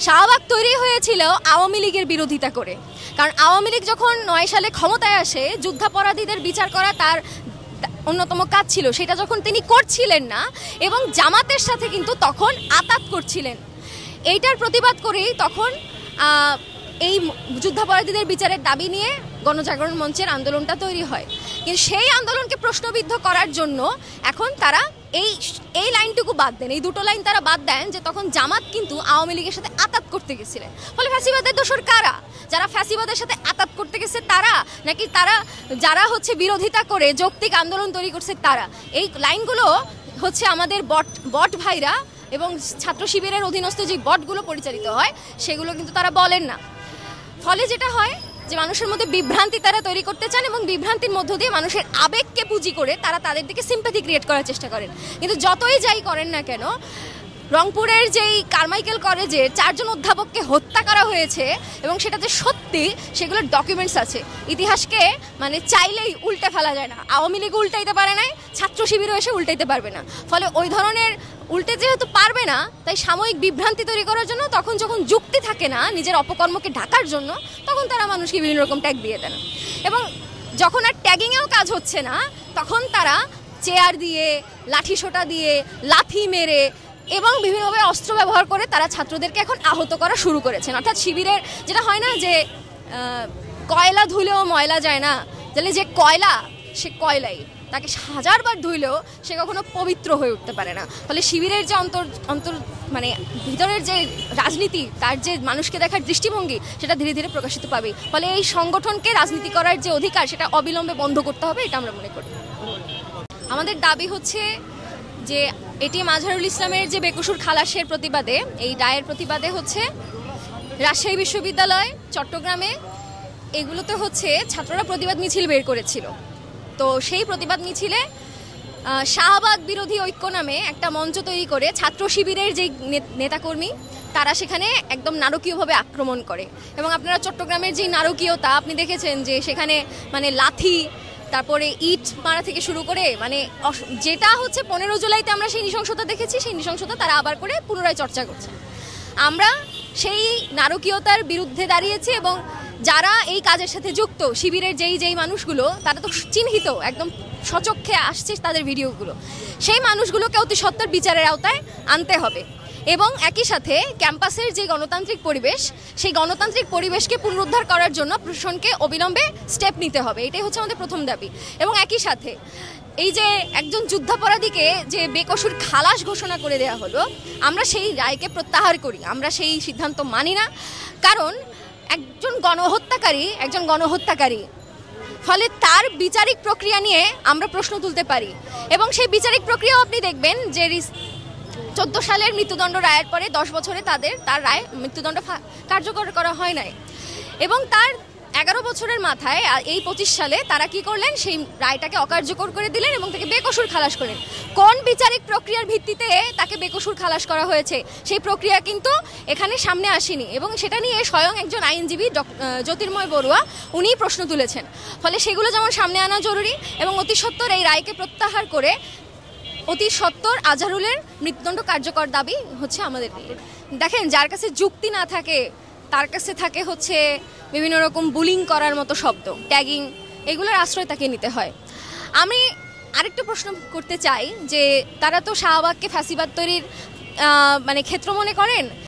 শাহবাগ তৈরি হয়েছিল আওয়ামী লীগের বিরোধিতা করে। কারণ আওয়ামী লীগ যখন ৯ সালে ক্ষমতায় আসে, যুদ্ধাপরাধীদের বিচার করা তার অন্যতম কাজ ছিল। সেটা যখন তিনি করছিলেন না এবং জামাতের সাথে কিন্তু তখন আতাত করছিলেন, এইটার প্রতিবাদ করেই তখন এই যুদ্ধাপরাধীদের বিচারের দাবি নিয়ে গণজাগরণ মঞ্চের আন্দোলনটা তৈরি হয়। কিন্তু সেই আন্দোলনকে প্রশ্নবিদ্ধ করার জন্য এখন তারা এই লাইনটুকু বাদ দেন, এই দুটো লাইন তারা বাদ দেন যে তখন জামাত কিন্তু আওয়ামী লীগের সাথে আতাত করতে গেছিলেন। ফলে ফ্যাসিবাদের দোসর কারা? যারা ফ্যাসিবাদের সাথে আতাত করতে গেছে তারা, নাকি তারা যারা হচ্ছে বিরোধিতা করে যৌক্তিক আন্দোলন তৈরি করছে তারা? এই লাইনগুলো হচ্ছে আমাদের বট ভাইরা এবং ছাত্র শিবিরের অধীনস্থ যে বটগুলো পরিচালিত হয় সেগুলো কিন্তু তারা বলেন না। ফলে যেটা হয় যে মানুষের মধ্যে বিভ্রান্তি তারা তৈরি করতে চান এবং বিভ্রান্তির মধ্য দিয়ে মানুষের আবেগকে পুঁজি করে তারা তাদের দিকে সিম্প্যাথি ক্রিয়েট করার চেষ্টা করেন। কিন্তু যতই যাই করেন না কেন, রংপুরের যেই কারমাইকেল কলেজে 4 জন অধ্যাপককে হত্যা করা হয়েছে এবং সেটা যে সত্যি সেগুলোর ডকুমেন্টস আছে। ইতিহাসকে মানে চাইলেই উল্টে ফেলা যায় না। আওয়ামী লীগ উল্টাইতে পারে নাই, ছাত্র শিবিরও এসে উল্টাইতে পারবে না। ফলে ওই ধরনের উল্টে যেহেতু পারবে না, তাই সাময়িক বিভ্রান্তি তৈরি করার জন্য তখন যখন যুক্তি থাকে না নিজের অপকর্মকে ঢাকার জন্য, তখন তারা মানুষকে বিভিন্ন রকম ট্যাগ দিয়ে দেন। এবং যখন আর ট্যাগিংয়েও কাজ হচ্ছে না, তখন তারা চেয়ার দিয়ে, লাঠিসোঁটা দিয়ে, লাথি মেরে এবং বিভিন্নভাবে অস্ত্র ব্যবহার করে তারা ছাত্রদেরকে এখন আহত করা শুরু করেছেন। অর্থাৎ শিবিরের যেটা হয় না যে কয়লা ধুলেও ময়লা যায় না, তাহলে যে কয়লা সে কয়লাই, তাকে 1000 বার ধুইলেও সে কখনো পবিত্র হয়ে উঠতে পারে না। ফলে শিবিরের যে অন্তর মানে ভিতরের যে রাজনীতি, তার যে মানুষকে দেখার দৃষ্টিভঙ্গি, সেটা ধীরে ধীরে প্রকাশিত পাবে। ফলে এই সংগঠনকে রাজনীতি করার যে অধিকার, সেটা অবিলম্বে বন্ধ করতে হবে, এটা আমরা মনে করি। আমাদের দাবি হচ্ছে যে এটিএম আজহারুল ইসলামের যে বেকসুর খালাসের প্রতিবাদে, এই রায়ের প্রতিবাদে হচ্ছে রাজশাহী বিশ্ববিদ্যালয়, চট্টগ্রামে এগুলোতে হচ্ছে ছাত্ররা প্রতিবাদ মিছিল বের করেছিল। তো সেই প্রতিবাদ মিছিলে শাহবাগ বিরোধী ঐক্য নামে একটা মঞ্চ তৈরি করে ছাত্র শিবিরের যে নেতাকর্মী তারা সেখানে একদম নারকীয়ভাবে আক্রমণ করে। এবং আপনারা চট্টগ্রামের যে নারকীয়তা আপনি দেখেছেন যে সেখানে মানে লাথি, তারপরে ইট মারা থেকে শুরু করে মানে যেটা হচ্ছে 15 জুলাইতে আমরা সেই নৃশংসতা দেখেছি, সেই নৃশংসতা তারা আবার করে পুনরায় চর্চা করছে। আমরা সেই নারকীয়তার বিরুদ্ধে দাঁড়িয়েছি এবং যারা এই কাজের সাথে যুক্ত, শিবিরের যেই মানুষগুলো, তারা তো চিহ্নিত, একদম সচক্ষে আসছে তাদের ভিডিওগুলো, সেই মানুষগুলোকে অতি সত্বর বিচারের আওতায় আনতে হবে। এবং একই সাথে ক্যাম্পাসের যে গণতান্ত্রিক পরিবেশ, সেই গণতান্ত্রিক পরিবেশকে পুনরুদ্ধার করার জন্য প্রশাসনকে অবিলম্বে স্টেপ নিতে হবে, এটাই হচ্ছে আমাদের প্রথম দাবি। এবং একই সাথে এই যে একজন যুদ্ধাপরাধীকে যে বেকসুর খালাস ঘোষণা করে দেওয়া হলো, আমরা সেই রায়কে প্রত্যাহার করি, আমরা সেই সিদ্ধান্ত মানি না। কারণ একজন গণহত্যাকারী, ফলে তার বিচারিক প্রক্রিয়া নিয়ে আমরা প্রশ্ন তুলতে পারি। এবং সেই বিচারিক প্রক্রিয়াও আপনি দেখবেন যে 14 সালের মৃত্যুদণ্ড রায়ের পরে 10 বছরে তার রায় মৃত্যুদণ্ড কার্যকর করা হয় নাই। এবং তার 11 বছরের মাথায় এই 25 সালে তারা কি করলেন, সেই রায়টাকে অকার্যকর করে দিলেন এবং তাকে বেকসুর খালাস করলেন। কোন বিচারিক প্রক্রিয়ার ভিত্তিতে তাকে বেকসুর খালাস করা হয়েছে সেই প্রক্রিয়া কিন্তু এখানে সামনে আসেনি। এবং সেটা নিয়ে স্বয়ং একজন আইনজীবী জ্যোতির্ময় বড়ুয়া উনিই প্রশ্ন তুলেছেন। ফলে সেগুলো যেমন সামনে আনা জরুরি এবং অতি সত্বর এই রায়কে প্রত্যাহার করে অতি সত্বর আজহারুলের মৃত্যুদণ্ড কার্যকর দাবি হচ্ছে আমাদের। দেখেন, যার কাছে যুক্তি না থাকে তার কাছে থাকে হচ্ছে বিভিন্ন রকম বুলিং করার মতো শব্দ, ট্যাগিং, এগুলোর আশ্রয় তাকে নিতে হয়। আমি আরেকটা প্রশ্ন করতে চাই যে তারা তো শাহবাগকে ফ্যাসিবাদ তৈরির মানে ক্ষেত্র মনে করেন।